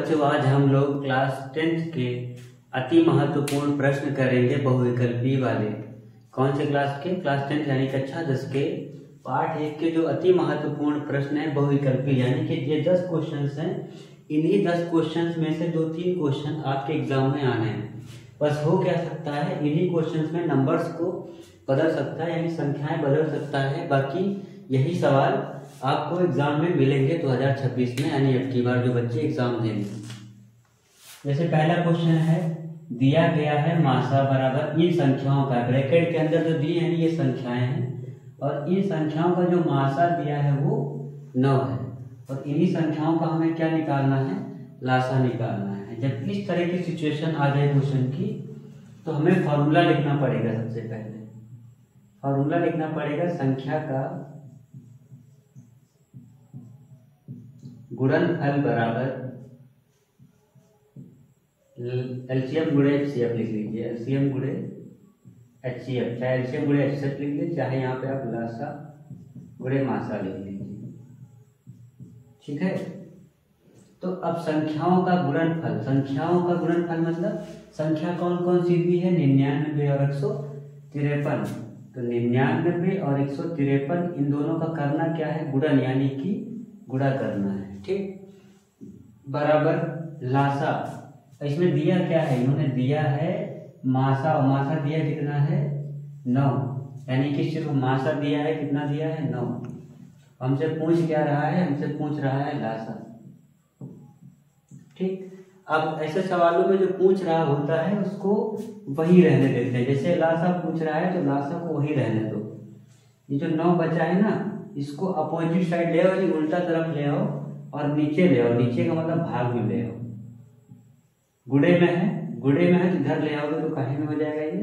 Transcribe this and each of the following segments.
बच्चों, आज हम लोग क्लास 10th के अति महत्वपूर्ण प्रश्न करेंगे बहुविकल्पी वाले। कौन से क्लास के? क्लास 10th यानी कक्षा 10 के पाठ 1 के जो अति महत्वपूर्ण प्रश्न है बहुविकल्पी, यानी कि ये 10 क्वेश्चंस हैं। इन्हीं 10 क्वेश्चंस में से 2-3 क्वेश्चन आपके एग्जाम में आने हैं। बस हो क्या सकता है, इन्हीं क्वेश्चंस में नंबर्स को बदल सकता है, यानी संख्याएं बदल सकता है। बाकी यही सवाल आपको एग्जाम में मिलेंगे 2026 में, यानी अब की बार जो बच्चे एग्जाम देंगे। जैसे पहला क्वेश्चन है, दिया गया है मासा बराबर इन संख्याओं का, ब्रैकेट के अंदर जो दी है ये संख्याएं हैं, और इन संख्याओं का जो मासा दिया है वो 9 है, और इन्हीं संख्याओं का हमें क्या निकालना है? लासा निकालना है। जब इस तरह की सिचुएशन आ जाए क्वेश्चन की, तो हमें फॉर्मूला लिखना पड़ेगा। सबसे पहले फॉर्मूला लिखना पड़ेगा संख्या का गुणनफल बराबर एलसीएम गुणे एचसीएफ लिख लीजिए। एलसीएम गुणे एचसीएफ, चाहे एलसीएम गुणे एचसीएफ लिख लीजिए, चाहे यहाँ पे आप लासा गुणे मासा लिख लीजिए। ठीक है, तो अब संख्याओं का गुणनफल, संख्याओं का गुणनफल मतलब संख्या कौन कौन सी दी है? 99 और 153। तो 99 और 153 इन दोनों का करना क्या है? गुणन, यानी कि गुणा करना है। ठीक, बराबर लासा। इसमें दिया क्या है? इन्होंने दिया है मासा, और मासा दिया कितना है? 9, यानी कि सिर्फ मासा दिया है। कितना दिया है? 9। हमसे पूछ क्या रहा है? हमसे पूछ रहा है लासा। ठीक, अब ऐसे सवालों में जो पूछ रहा होता है उसको वही रहने देते हैं। जैसे लासा पूछ रहा है तो लासा को वही रहने दो। ये जो 9 बचा है ना, इसको अपोजिट साइड ले आओ, उल्टा तरफ ले आओ और नीचे ले आओ। नीचे का मतलब भाग में ले आओ। गुणे में है, गुणे में है तो इधर ले आओगे तो काहे में हो जाएगा? ये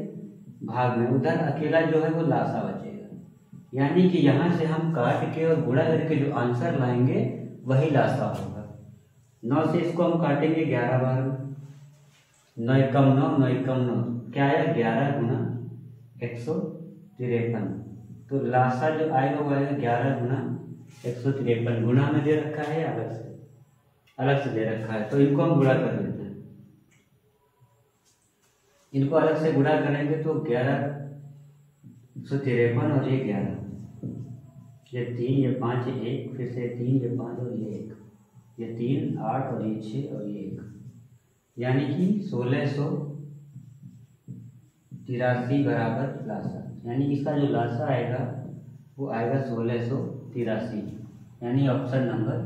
भाग में। उधर अकेला जो है वो लासा बचेगा, यानी कि यहाँ से हम काट के और गुणा करके जो आंसर लाएंगे वही लासा होगा। 9 से इसको हम काटेंगे 11 बार में। 9 एकम 9, 9 एकम 9, क्या आया? 11 गुना 153। तो लासा जो आएगा वो आएगा 11 गुना 153। गुना में दे रखा है, अलग से दे रखा है, तो इनको हम गुणा कर लेते हैं। इनको अलग से गुणा करेंगे तो 11 153 और ये 11, ये 3, ये 5, ये 1, फिर से 3, ये 5 और ये 1, ये 3, 8 और ये 6 और ये 1, यानी कि 1683 बराबर लासा। यानी इसका जो लासा आएगा वो आएगा 1683, यानी ऑप्शन नंबर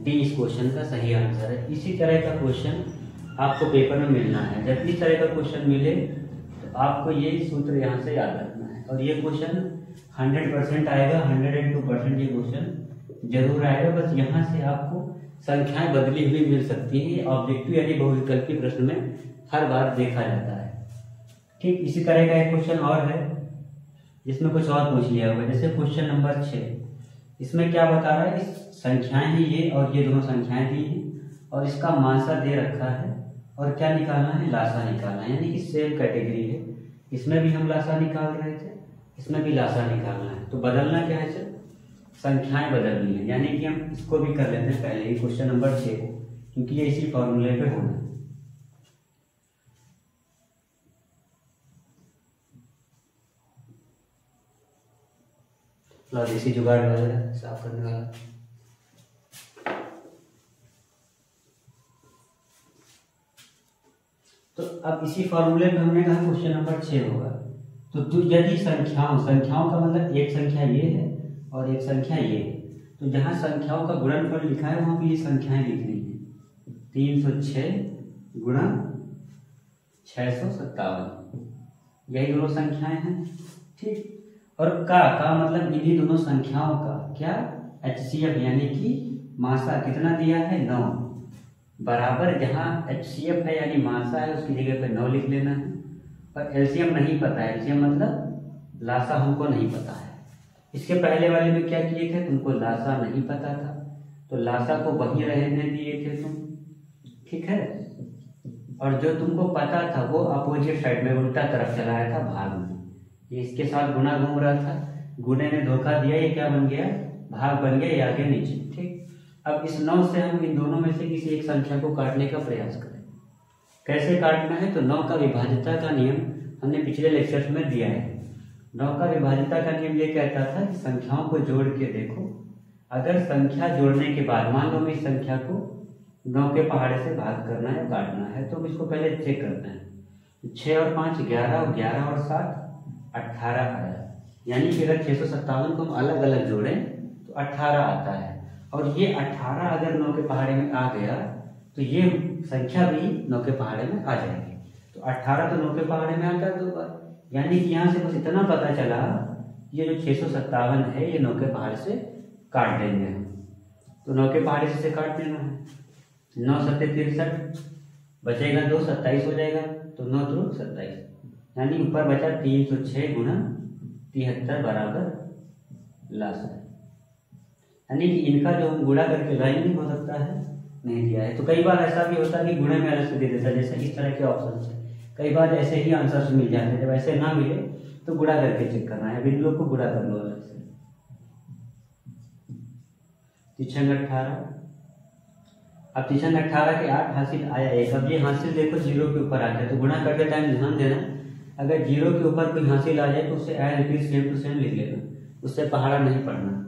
डी इस क्वेश्चन का सही आंसर है। इसी तरह का क्वेश्चन आपको पेपर में मिलना है। जब इस तरह का क्वेश्चन मिले तो आपको यही सूत्र यहाँ से याद रखना है, और ये क्वेश्चन 100% आएगा, 102% ये क्वेश्चन जरूर आएगा। बस यहाँ से आपको संख्याएं बदली हुई मिल सकती है। ऑब्जेक्टिव यानी बहुविकल्पी प्रश्न में हर बार देखा जाता है। ठीक, इसी तरह का एक क्वेश्चन और है जिसमें कुछ और पूछ लिया होगा। जैसे क्वेश्चन नंबर 6, इसमें क्या बता रहा है? संख्याएं ही ये और ये दोनों संख्याएं दी हैं, और इसका मासा दे रखा है, और क्या निकालना है? लासा निकालना है, यानी कि सेम कैटेगरी है। इसमें भी हम लासा निकाल रहे थे, इसमें भी लासा निकालना है। तो बदलना क्या है सर? संख्याएं बदलनी है, यानी कि हम इसको भी कर लेते हैं पहले ही क्वेश्चन नंबर 6 को, क्योंकि ये इसी फॉर्मूले पे होना है। देसी जुगाड़ वाला साफ करने वाला। तो अब इसी फॉर्मूले पे हमने कहा क्वेश्चन नंबर 6 होगा। तो यदि संख्याओं का मतलब एक संख्या ये है और एक संख्या ये है, तो जहां संख्याओं का गुणनफल लिखा है वहां पे ये संख्याएं लिखनी है। 306 गुणा 657, यही दोनों संख्याएं हैं। ठीक, और का मतलब इन्हीं दोनों संख्याओं का क्या? एचसीएफ, यानी कि मासा कितना दिया है? 9, बराबर जहां एचसीएफ है यानी मासा है उसकी जगह पे 9 लिख लेना है। और एलसीएम नहीं पता है, एलसीएम मतलब लासा हमको नहीं पता है। इसके पहले वाले में क्या किए थे? तुमको लासा नहीं पता था, तो लासा को वहीं रहने दिए थे तुम। ठीक है, और जो तुमको पता था वो अपोजिट साइड में उल्टा तरफ चलाया था, भाग में। ये इसके साथ गुना घूम रहा था, गुणे ने धोखा दिया, ये क्या बन गया? भाग बन गया, ये आगे नीचे। ठीक, अब इस 9 से हम इन दोनों में से किसी एक संख्या को काटने का प्रयास करें। कैसे काटना है? तो 9 का विभाज्यता का नियम हमने पिछले लेक्चर्स में दिया है। 9 का विभाज्यता का नियम ये कहता था कि संख्याओं को जोड़ के देखो, अगर संख्या जोड़ने के बाद मान लो मैं इस संख्या को 9 के पहाड़े से भाग करना है, काटना है, तो इसको पहले चेक करना है। 6 और 5 11, और 11 और 7 18 आया। यानी कि अगर 657 को हम अलग अलग जोड़ें तो 18 आता है, और ये 18 अगर 9 के पहाड़े में आ गया तो ये संख्या भी 9 के पहाड़े में आ जाएगी। तो 18 तो 9 के पहाड़े में आता है 2 बार। यानी कि यहाँ से बस इतना पता चला, ये जो 657 है ये 9 के पहाड़े से काट देंगे हम। तो 9 के पहाड़े से काट देना है। 9 7 63, बचेगा 2, 27 हो जाएगा, तो 9 2 27, यानी ऊपर बचा 306 गुना 73 बराबर लासा है। यानी कि इनका जो हम गुणा करके लाइन नहीं हो सकता है, नहीं दिया है। तो कई बार ऐसा भी होता है कि गुणे में अलग से दे देता है, जैसे इस तरह के ऑप्शन है। कई बार ऐसे ही आंसर मिल जाते हैं, जब ऐसे ना मिले तो गुणा करके चेक करना है। अब इन लोग को गुणा कर लो अलग से। 3 18, अब 3 18 के 8 हासिल आया 1। अब ये हासिल देखो 0 के ऊपर आ गया, तो गुणा करते टाइम ध्यान देना, अगर 0 के ऊपर कोई हासिल आ जाए तो उसे as it is same to same लिख लेना, उससे पहाड़ा नहीं पढ़ना।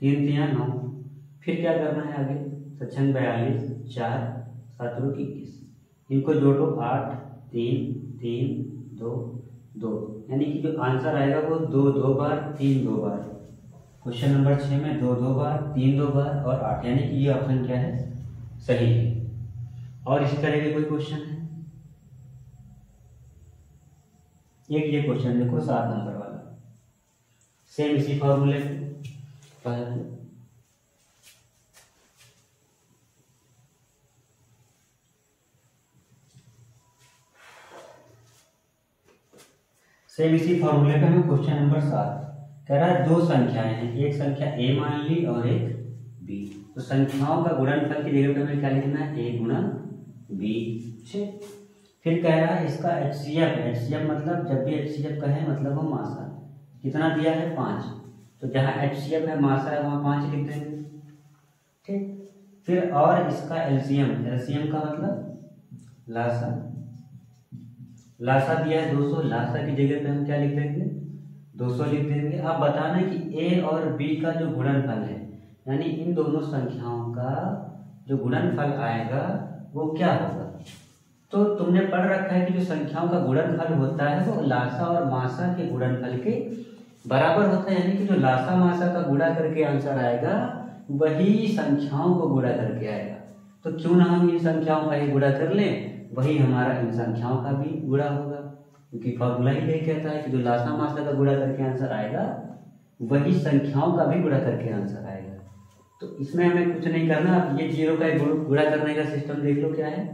3 3 9, फिर क्या करना है आगे? 6 42, 4 7 21, इनको जोड़ो 8 3 3 2 2, यानी कि जो आंसर आएगा वो 2 2 बार 3 2 बार। क्वेश्चन नंबर 6 में 2 2 बार 3 2 बार और 8, यानी कि ये ऑप्शन क्या है? सही है। और इसी तरह के कोई क्वेश्चन है? एक ये क्वेश्चन देखो 7 नंबर वाला, सेम इसी फॉर्मूले पहले सेम इसी फॉर्मूले पे हमें क्वेश्चन नंबर 7 कह रहा है 2 संख्याएं हैं, एक संख्या a मान ली और एक b। तो संख्याओं का गुणनफल की जगह पे हमें क्या लिखना है? a गुणा b। फिर कह रहा है इसका HCF, HCF मतलब जब भी HCF कहे मतलब वो मासा, कितना दिया है? 5। तो जहाँ HCF है मासा है वहाँ 5 लिख देंगे, ठीक। फिर और इसका LCM, LCM का मतलब लासा, लासा दिया है 200, लासा की जगह पे हम क्या लिख देंगे? 200 लिख देंगे। अब बताना कि a और b का जो गुणनफल है, यानी इन दोनों संख्याओं का जो गुणनफल आएगा वो क्या होगा? तो तुमने पढ़ रखा है कि जो संख्याओं का गुणनफल होता है वो लासा और मासा के गुणनफल के बराबर होता है। यानी कि जो लासा मासा का गुणा करके आंसर आएगा वही संख्याओं को गुणा करके आएगा। तो क्यों ना हम इन संख्याओं का ही गुणा कर लें, वही हमारा इन संख्याओं का भी गुणा होगा, क्योंकि फॉर्मूला ही यही कहता है कि जो लासा मासा का गुणा करके आंसर आएगा वही संख्याओं का भी गुणा करके आंसर आएगा। तो इसमें हमें कुछ नहीं करना। अब ये 0 का गुणा करने का सिस्टम देख लो क्या है।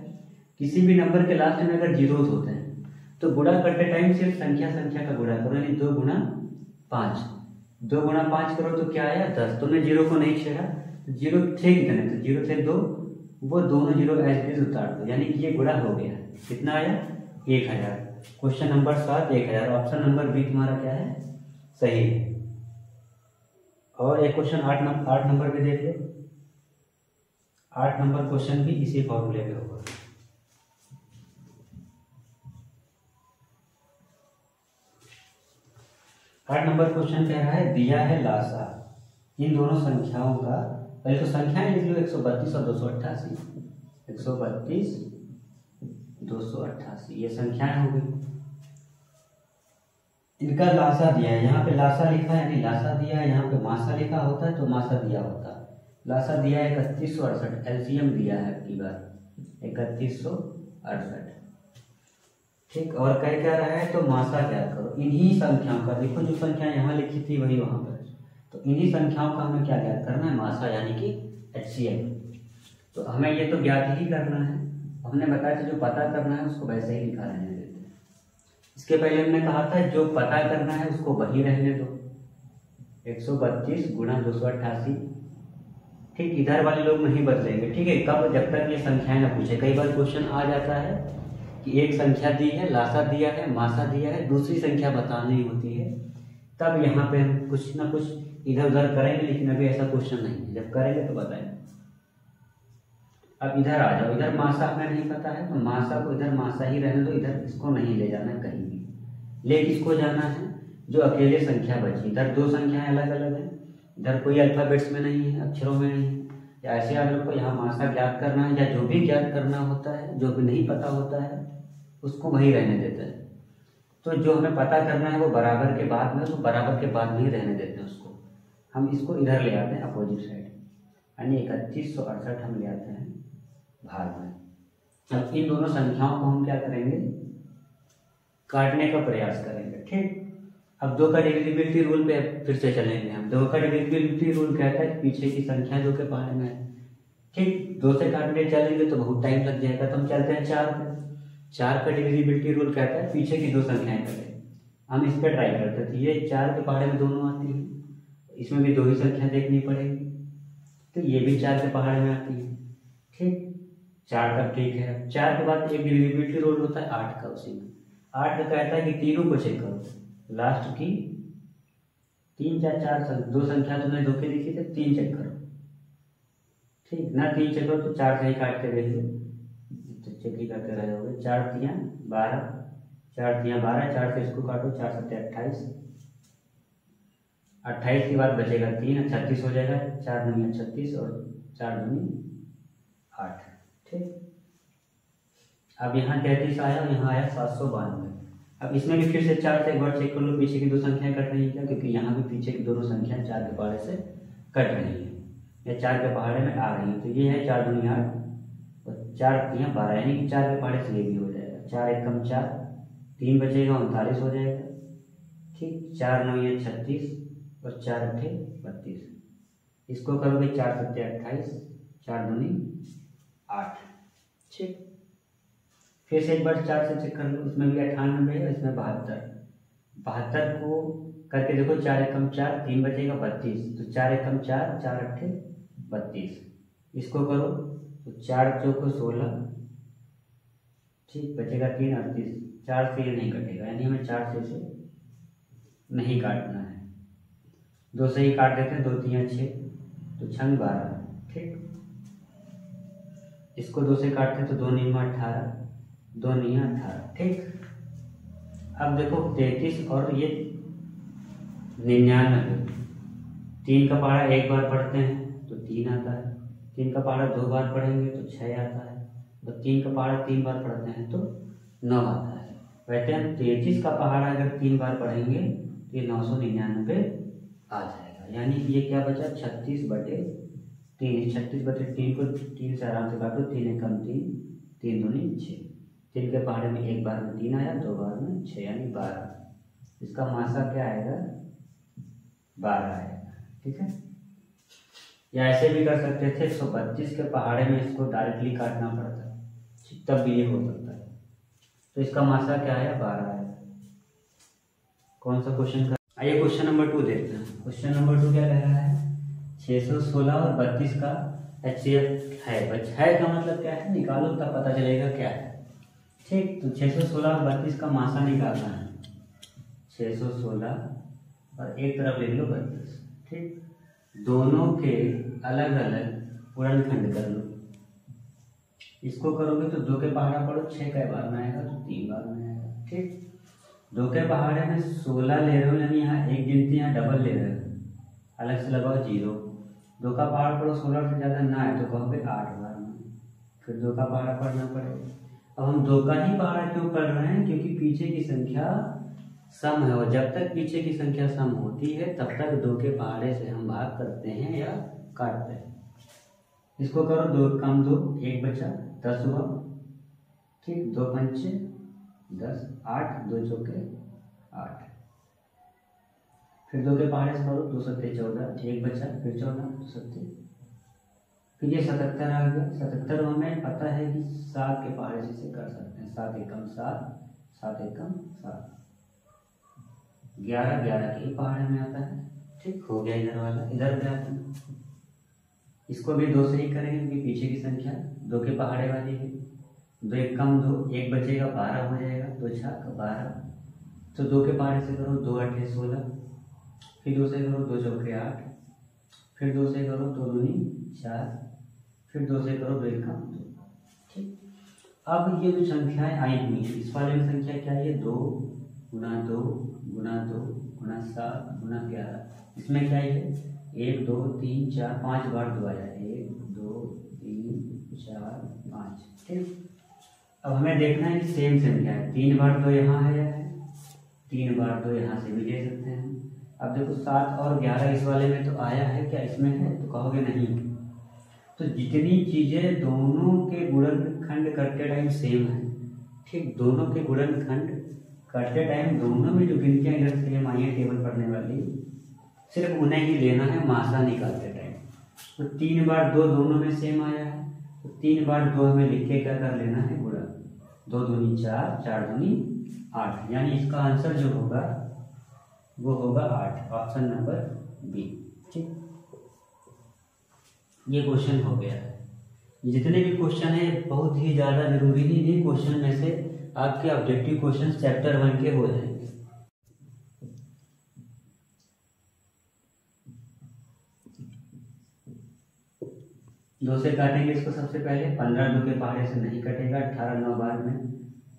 किसी भी नंबर के लास्ट में अगर जीरोस होते हैं तो गुणा करते टाइम सिर्फ संख्या का गुणा करो, यानी 2 गुणा 5, 2 गुणा 5 करो तो क्या आया? 10। तुमने 0 को नहीं छेड़ा, 0 थे कितने? तो 0 थे 2, वो दोनों 0 एज इट इज उतार दो, यानी कि ये गुणा हो गया। कितना आया? 1000। Question number 7 1000। Option number B तुम्हारा क्या है? सही है। और एक क्वेश्चन 8 नंबर पे देख लो। 8 नंबर क्वेश्चन भी इसी फॉर्मूले पे होगा। 8 नंबर क्वेश्चन कह रहा है दिया है लासा इन दोनों संख्याओं का, पहले तो संख्याएं लिख लो 132 और 288, 132 288 ये संख्याएं हो गई। इनका लासा दिया है, यहाँ पे लासा लिखा है यानी लासा दिया है, यहाँ पे मासा लिखा होता है तो मासा दिया होता। लासा दिया है 3168, एलसीएम दिया है अगली बार 3168, ठीक। और कह क्या रहा है तो मासा क्या करो, इन्हीं संख्याओं का, देखो जो संख्या यहाँ लिखी थी वही वहां पर, तो इन्हीं संख्याओं का हमें क्या ज्ञात करना है, मासा यानी कि एचसीएम। तो हमें ये तो ज्ञात ही करना है, हमने बताया जो पता करना है उसको वैसे ही लिखा रहने देते हैं। इसके पहले हमने कहा था जो पता करना है उसको वही रहने दो, 132 गुणा 288, ठीक। इधर वाले लोग नहीं बदलेंगे, ठीक है। कब? जब तक ये संख्याएं ना पूछे। कई बार क्वेश्चन आ जाता है कि एक संख्या दी है, लासा दिया है, मासा दिया है, दूसरी संख्या बतानी होती है, तब यहाँ पे हम कुछ ना कुछ इधर उधर करेंगे, लेकिन अभी ऐसा क्वेश्चन नहीं है, जब करेंगे तो बताएंगे। अब इधर आ जाओ, इधर मासा हमें नहीं पता है तो मासा को इधर मासा ही रहने दो, इधर इसको नहीं ले जाना कहीं भी। ले किसको जाना है, जो अकेले संख्या बची। इधर दो संख्याएं अलग अलग है, इधर कोई अल्फाबेट्स में नहीं है, अक्षरों में नहीं है। या ऐसे आप लोग को यहाँ मासा ज्ञात करना है, या जो भी ज्ञात करना होता है, जो भी नहीं पता होता है उसको वही रहने देते हैं। तो जो हमें पता करना है वो बराबर के बाद में, तो बराबर के बाद में ही रहने देते हैं उसको। हम इसको इधर ले आते हैं अपोजिट साइड, यानी 3168 हम ले आते हैं भाग में। अब इन दोनों संख्याओं को हम क्या करेंगे, काटने का प्रयास करेंगे। ठीक, अब दो का डिविजिबिलिटी रूल पे फिर से चलेंगे हम। दो का डिविजिबिलिटी रूल कहता है पीछे की संख्या जो के पहाड़े में है। ठीक, दो से काटने चलेंगे तो बहुत टाइम लग जाएगा, तो हम चलते हैं चार पे। चार का डिविजिबिलिटी रूल कहता है पीछे की दो संख्याएं करें। हम इस पर ट्राई करते थे, ये चार के पहाड़े में दोनों आती है, इसमें भी दो ही संख्या देखनी पड़ेगी, तो ये भी चार के पहाड़े में आती है। ठीक, चार तक ठीक है। चार के बाद एक डिविजिबिलिटी रूल होता है आठ का, उसी में आठ का कहता है कि तीनों को चेक करो, लास्ट की तीन चार चार दो संख्या तुमने दो के लिखी थे, तीन चेक करो। ठीक ना, तीन चेक करो तो चार से ही काट के देख लो, तो चेक ही करते रह जाओगे। चार तियां 12, चार तियां 12, चार से इसको काटो, चार सत्ते 28, 28 के बाद बचेगा तीन, 36 हो जाएगा। चार दूनी 36 और चार दूनी 8। ठीक, अब यहाँ 33 आया और यहाँ आया 792। अब इसमें भी फिर से चार से एक बार चेक कर लो पीछे की दो संख्याएं कट रही है क्या, क्योंकि यहाँ भी पीछे की दोनों संख्याएं चार के पहाड़े से कट रही है या चार के पहाड़े में आ रही है। तो ये है 4 दूनी 8 और 4 तियां 12, यानी कि चार के पहाड़े से ये भी हो जाएगा। 4 एकम 4, 3 बचेगा 39 हो जाएगा। ठीक, 4 9 36 और 4 अट्ठे 32। इसको करोगे 4 सत्ते 28, 4 दूनी 8। ठीक, फिर से एक बार चार से चेक कर लो, इसमें भी 98 है, इसमें 72। 72 को करके देखो, 4 एकम 4, 3 बचेगा 32, तो 4 एकम 4, 4 अट्ठे 32। इसको करो तो 4 चौको 16, ठीक, बचेगा 3 38। 4 से ये नहीं कटेगा, यानी हमें 4 से इसे नहीं काटना है, दो से ही काट देते हैं। 2 तियां 6, तो 6 12। ठीक, इसको दो से काटते हैं तो 2 9 18, 2 9 18। ठीक, अब देखो 33 और ये 99। 3 का पहाड़ा एक बार पढ़ते हैं तो 3 आता है, 3 का पहाड़ा 2 बार पढ़ेंगे तो 6 आता है, और 3 का पहाड़ा 3 बार पढ़ते हैं तो 9 आता है। वैसे हम 33 का पहाड़ा अगर 3 बार पढ़ेंगे तो ये 999 आ जाएगा, यानी कि ये क्या बचा 36/3। 36/3 को 3 से आराम से काटो, 3 एकम 3, 3 दूनी 6। 3 के पहाड़े में एक बार में 3 आया, 2 बार में 6, यानी 12। इसका मासा क्या आएगा 12 आएगा। ठीक है, या ऐसे भी कर सकते थे 132 के पहाड़े में इसको डायरेक्टली काटना पड़ता है, तब भी ये हो सकता है। तो इसका मासा क्या आया 12 आएगा। कौन सा क्वेश्चन का, आइए क्वेश्चन नंबर 2 देखते हैं। क्वेश्चन नंबर 2 क्या कह रहा है, 616 और 32 का HCF है का मतलब क्या है, निकालो तब पता चलेगा क्या है। ठीक, तो 616 और 32 का मासा निकालना है। 616 और एक तरफ लिख लो 32। ठीक, दोनों के अलग अलग गुणनखंड कर लो। इसको करोगे तो 2 के पहाड़ा पढ़ो, 6 कई बार में आएगा तो 3 बार में आएगा। ठीक, 2 के पहाड़े में 16 ले रहे हो, यानी यहाँ एक गिनती यहाँ डबल ले रहे हो, अलग से लगाओ 0। 2 का पहाड़ पढ़ो 16 से ज़्यादा ना है तो कहोगे 8 बार में, फिर 2 का पहाड़ा पढ़ना पड़ेगा। अब हम 2 का ही पहाड़ा क्यों पढ़ रहे हैं, क्योंकि पीछे की संख्या सम है, और जब तक पीछे की संख्या सम होती है तब तक 2 के पहाड़े से हम भाग करते हैं या काटते हैं। इसको करो, 2 कम 2, 1 बचा 10 हुआ। ठीक, 2 पंचे 10, 8, 2 चौके 8। फिर 2 के पहाड़े से करो, 2 सत्ते 14, 1 बचा, फिर 14, 2 सत्ते, फिर ये 77 आ गया। 77 हमें पता है कि 7 के पहाड़े से इसे कर सकते हैं, 7 एकम 7, 7 एकम 7, 11 11 के ही पहाड़े में आता है। ठीक, हो गया इधर वाला, इधर क्या आता है, इसको भी 2 से ही करेंगे क्योंकि पीछे की संख्या 2 के पहाड़े वाली है। 2 एकम 2, 1 बचेगा 12 हो जाएगा, 2 छक 12, तो 2 के पहाड़े से करो 2 8 16, फिर 2 से करो 2 चौके 8, फिर 2 से करो 2 दूनी 4, फिर 2 से करो 2 का 2। ठीक, अब ये जो संख्याएं आई हुई है इस वाले में संख्या क्या है, 2 गुना 2 गुना 2 गुना 7 गुना 11। इसमें क्या है 1 2 3 4 5 बार 2 आया, 1 2 3 4 5। ठीक, अब हमें देखना है कि सेम संख्या है, 3 बार 2 यहाँ है, 3 बार 2 यहाँ से भी ले सकते हैं। अब देखो 7 और 11 इस वाले में तो आया है, क्या इसमें है, तो कहोगे नहीं। तो जितनी चीजें दोनों के गुणनखंड करते टाइम सेम है, ठीक, दोनों के गुणनखंड करते टाइम दोनों में जो गिनतियां इधर सेम आई है टेबल पढ़ने वाली, सिर्फ उन्हें ही लेना है मासा निकालते टाइम। तो 3 बार 2 दोनों में सेम आया है, तो 3 बार 2 हमें लिख के क्या कर लेना है, गुणा। 2 दूनी 4, 4 दूनी 8, यानी इसका आंसर जो होगा वो होगा 8, ऑप्शन नंबर बी। ठीक, ये क्वेश्चन हो गया है। जितने भी क्वेश्चन है बहुत ही ज़्यादा जरूरी नहीं, इन क्वेश्चन में से आपके ऑब्जेक्टिव क्वेश्चन चैप्टर 1 के हो जाएंगे। 2 से काटेंगे इसको सबसे पहले, 15 2 के पहाड़े से नहीं कटेगा, 18 9 बार में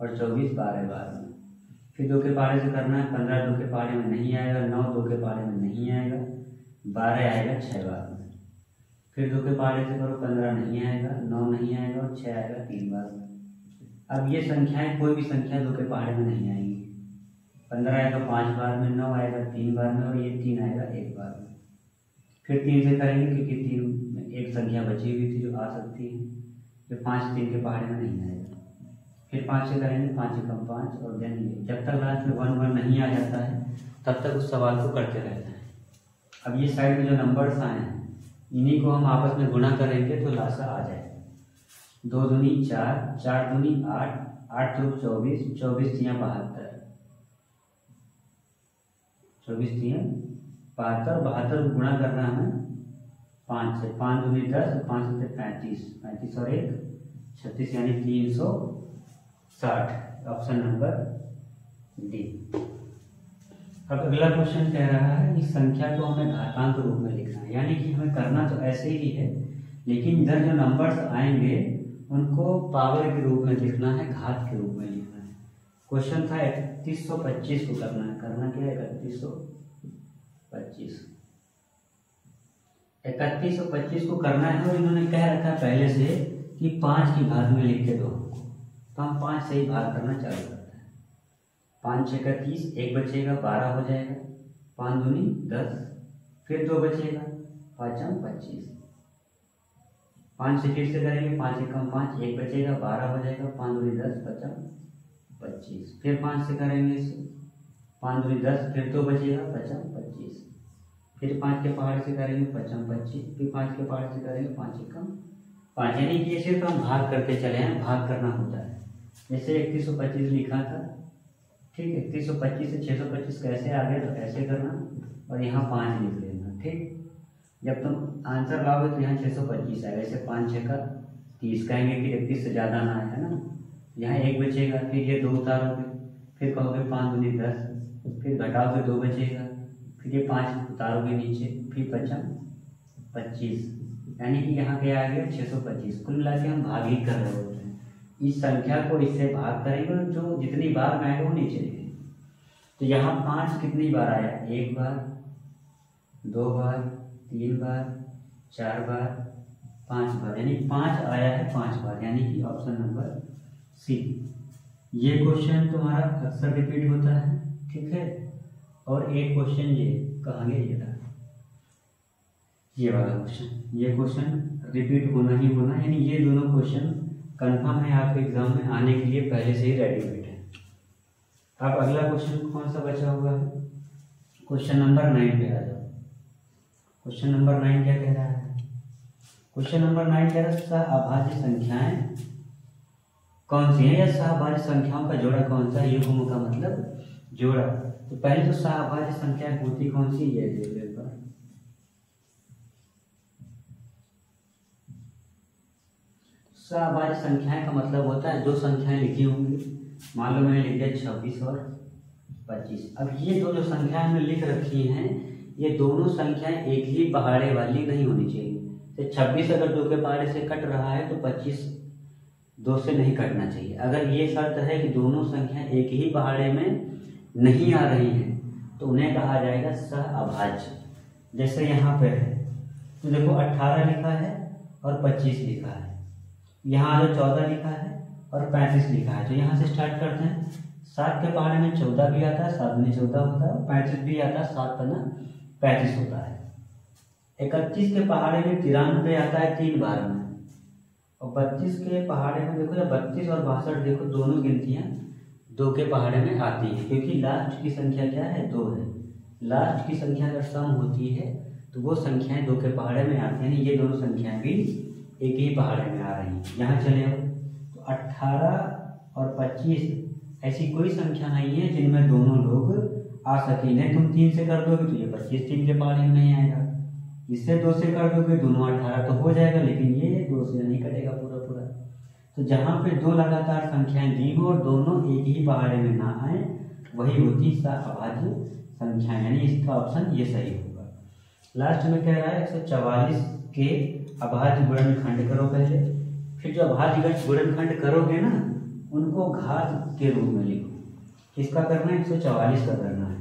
और 24 12 बार में। फिर 2 के पहाड़े से करना है, 15 2 के पहाड़े में नहीं आएगा, 9 2 के पहाड़े में नहीं आएगा, 12 आएगा 6 बार में। फिर 2 के पहाड़े से करो, 15 नहीं आएगा, 9 नहीं आएगा और 6 आएगा 3 बार में। अब ये संख्याएं कोई भी संख्या 2 के पहाड़े में नहीं आएगी। 15 आएगा 5 बार में, 9 आएगा 3 बार में और ये 3 आएगा 1 बार में। फिर 3 से करेंगे क्योंकि 3 में एक संख्या बची हुई थी जो आ सकती है, जो 5 3 के पहाड़े में नहीं आएगा। फिर 5 से करेंगे, 5 कम 5 और देन जब तक लास्ट में 1 1 नहीं आ जाता है तब तक उस सवाल को करते रहते हैं। अब ये साइड में जो नंबर्स आए हैं इन्हीं को हम आपस में गुणा करेंगे तो लासा आ जाएगा। 2 दूनी 4, 4 दूनी 8, 8 2 24, 24 3 72, 24 3 72, 72 गुणा करना हमें 5 से, 5 दूनी 10, 5 से 35, 35 और 1 36, यानी 360, ऑप्शन नंबर डी। अब अगला क्वेश्चन कह रहा है इस संख्या को हमें घातांक रूप में लिखना है, यानी कि हमें करना तो ऐसे ही है लेकिन इधर जो नंबर्स आएंगे उनको पावर के रूप में लिखना है, घात के रूप में लिखना है। क्वेश्चन था 3125 को करना है, करना क्या है 3125, 3125 को करना है और इन्होंने कह रखा है पहले से कि 5 की घात में लिख के दो, तो हम 5 से ही भाग करना चालू करते हैं। 5 6 का 30, 1 बचेगा 12 हो जाएगा, 5 दूनी 10, फिर 2 बचेगा, 5 25, 5 से फिर से करेंगे, 5 कम 5, 1 बचेगा 12 हो जाएगा, 5 दूनी 10, 5 25, फिर 5 से करेंगे इसे, 5 दूनी 10, फिर 2 बचेगा 5 25, फिर 5 के पहाड़ से करेंगे 5 25, फिर 5 के पहाड़ से करेंगे 5 कम 5, यानी कि ये सिर्फ हम भाग करते चले हैं, भाग करना होता है। जैसे 3125 लिखा था, ठीक, 3125 से 625 कैसे आ गया तो ऐसे करना और यहाँ 5 लिख लेना। ठीक, जब तुम आंसर लाओगे तो यहाँ 625 आएगा, ऐसे 5 6 का 30 कहेंगे कि 31 से ज़्यादा ना है ना, यहाँ 1 बचेगा, फिर ये 2 उतारोगे, फिर कहोगे 5 दूनी 10, फिर घटाओगे 2 बचेगा, फिर ये 5 उतारोगे नीचे, फिर 5 25, यानी कि यहाँ क्या आ गया 625। कुल मिला के हम भाग ही कर रहे होते हैं, इस संख्या को इससे भाग करेंगे और जो जितनी बार में आएगा वो नीचे लिखेंगे। तो यहाँ 5 कितनी बार आया, 1 बार, 2 बार, 3 बार, 4 बार, 5 बार, यानी 5 आया है 5 बार, यानी कि ऑप्शन नंबर सी। ये क्वेश्चन तुम्हारा अक्सर रिपीट होता है, ठीक है। और एक क्वेश्चन ये कहांगे ये था, ये वाला क्वेश्चन, ये क्वेश्चन रिपीट होना ही होना, यानी ये दोनों क्वेश्चन कंफर्म है आपके एग्जाम में आने के लिए पहले से ही रेडीमेड है। अब अगला क्वेश्चन कौन सा बचा हुआ है, क्वेश्चन नंबर 9 पे आ जाओ। क्वेश्चन नंबर 9 क्या कह रहा है, क्वेश्चन नंबर 9 कह रहा है सहअभाज्य संख्याएं कौन सी है, या सहअभाज्य संख्याओं का जोड़ा कौन सा है, युग्म का मतलब जोड़ा। तो पहले तो सहअभाज्य संख्या होती कौन सी, ये देख लो एक बार। सहअभाज्य संख्याएं का मतलब होता है दो संख्याएं लिखी होंगी, मान लो मैंने लिख दिया 26 और 25। अब ये दो जो संख्याएं मैंने लिख रखी हैं ये दोनों संख्याएं एक ही पहाड़े वाली नहीं होनी चाहिए। तो 26 अगर 2 के पहाड़े से कट रहा है तो 25 2 से नहीं कटना चाहिए। अगर ये शर्त है कि दोनों संख्या एक ही पहाड़े में नहीं आ रही हैं तो उन्हें कहा जाएगा सहअभाज्य। जैसे यहाँ पे है तो देखो 18 लिखा है और 25 लिखा है, यहाँ जो 14 लिखा है और 35 लिखा है। तो यहाँ से स्टार्ट करते हैं। 7 के पहाड़े में 14 भी आता है, 7 में 14 होता है, 35 भी आता है, 7 पन्ना 35 होता है। 31 के पहाड़े में 93 आता है 3 बार में, और 32 के पहाड़े में देखो, या 32 और 62 देखो दोनों गिनतियाँ 2 के पहाड़े में आती है, क्योंकि लास्ट की संख्या क्या है, 2 है। लास्ट की संख्या अगर सम होती है तो वो संख्याएं 2 के पहाड़े में आती है, यानी ये दोनों संख्याएं भी एक ही पहाड़े में आ रही हैं। यहाँ चले आओ तो 18 और 25 ऐसी कोई संख्या नहीं है जिनमें दोनों लोग आ सके। नहीं तुम 3 से कर दोगे तो ये 25 3 के पहाड़े में नहीं आएगा, इससे 2 से कर दोगे दोनों 18 तो हो जाएगा, लेकिन ये 2 से नहीं कटेगा पूरा पूरा। तो जहाँ पे 2 लगातार संख्याएं दी हो और दोनों एक ही पहाड़े में ना आए वही होती सहअभाज्य संख्या, यानी इसका ऑप्शन ये सही होगा। लास्ट में कह रहा है 144 के अभाज्य गुणनखंड करो पहले, फिर जो अभाज्य गुणनखंड करोगे ना उनको घात के रूप में लिखो। किसका करना है, 144 का करना है।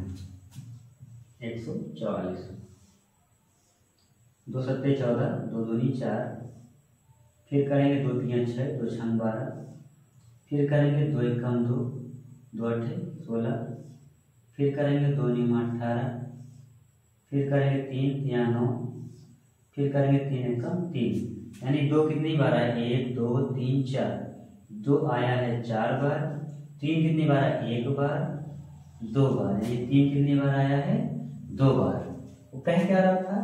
144 2 सत्ते 14, 2 दूनी 4, फिर करेंगे 2 3 6, 2 6 12, फिर करेंगे 2 एकम 2, 2 8 16, फिर करेंगे 2 9 18, फिर करेंगे 3 3 9, फिर करेंगे 3 एकम 3, यानी 2 कितनी बार आया, 1 2 3 4, 2 आया है 4 बार, 3 कितनी बार आया, 1 बार 2 बार, यानी 3 कितनी बार आया है, 2 बार। वो कह क्या रहा था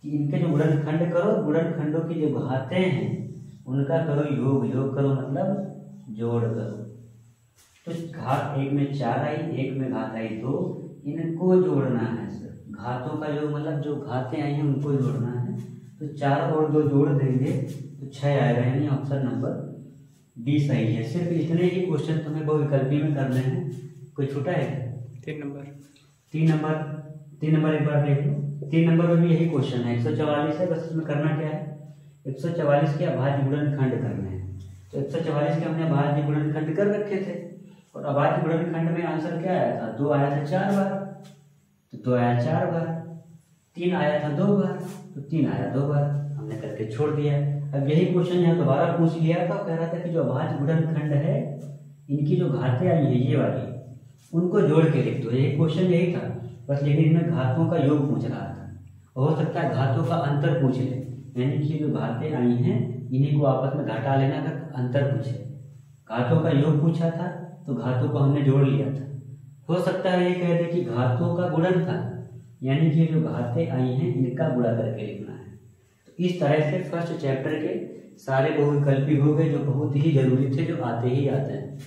कि इनके जो गुणनखंड करो, गुणनखंडों की जो घातें हैं उनका करो योग, योग करो मतलब जोड़ करो। तो घात एक में 4 आई, एक में घात आई 2, इनको जोड़ना है सर। घातों का जो मतलब जो घातें आई हैं उनको जोड़ना है, तो 4 और 2 जोड़ देंगे तो 6 आएगा, यानी ऑप्शन नंबर डी सही है। सिर्फ इतने ही क्वेश्चन तुम्हें बहुविकल्पी में करने हैं, कोई छूटा है? 3 नंबर एक बार देख लो। 3 नंबर में भी यही क्वेश्चन है, 144 है, बस इसमें करना क्या है, 144 के अभाज्य गुणनखंड करने हैं। तो 144 के हमने अभाज्य गुणनखंड कर रखे थे, और अभाज्य गुणनखंड में आंसर क्या आया था, 2 आया था 4 बार, तो 2 आया 4 बार, 3 आया था 2 बार, तो 3 आया 2 बार, हमने करके छोड़ दिया। अब यही क्वेश्चन यहाँ दोबारा पूछ लिया था, कह रहा था कि जो अभाज्य गुणनखंड है इनकी जो घातें आई है ये वाली, उनको जोड़ के लिख दो। यही क्वेश्चन यही था बस, लेकिन इनमें घातों का योग पूछ रहा था। हो सकता है घातों का अंतर पूछ ले, यानी कि जो घातें आई हैं इन्हीं को आपस में घटा लेना, अगर अंतर पूछे। घातों का योग पूछा था तो घातों को हमने जोड़ लिया था। हो सकता है ये कह दे कि घातों का गुणन था, यानी कि जो घातें आई हैं इनका गुणा करके लिखना है। तो इस तरह से फर्स्ट चैप्टर के सारे बहुविकल्पी हो गए, जो बहुत ही जरूरी थे, जो आते ही आते हैं।